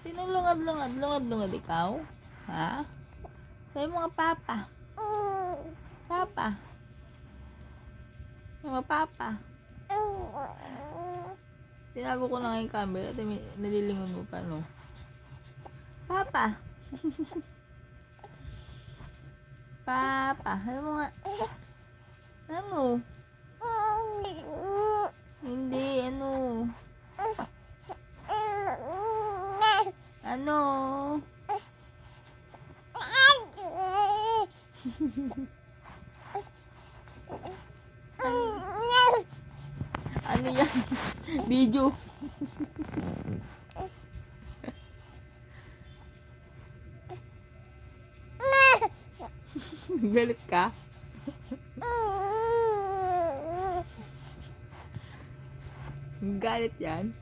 Lungad ikaw? Ha? Sabi mo nga, papa. Papa. Mga papa. Tinago ko na nga yung camera at nalilingon mo pa, no? Papa. Papa. Sabi mo nga. Ano? Hindi, ano? Ano? Ano yan? Video. Galit ka? Galit yan?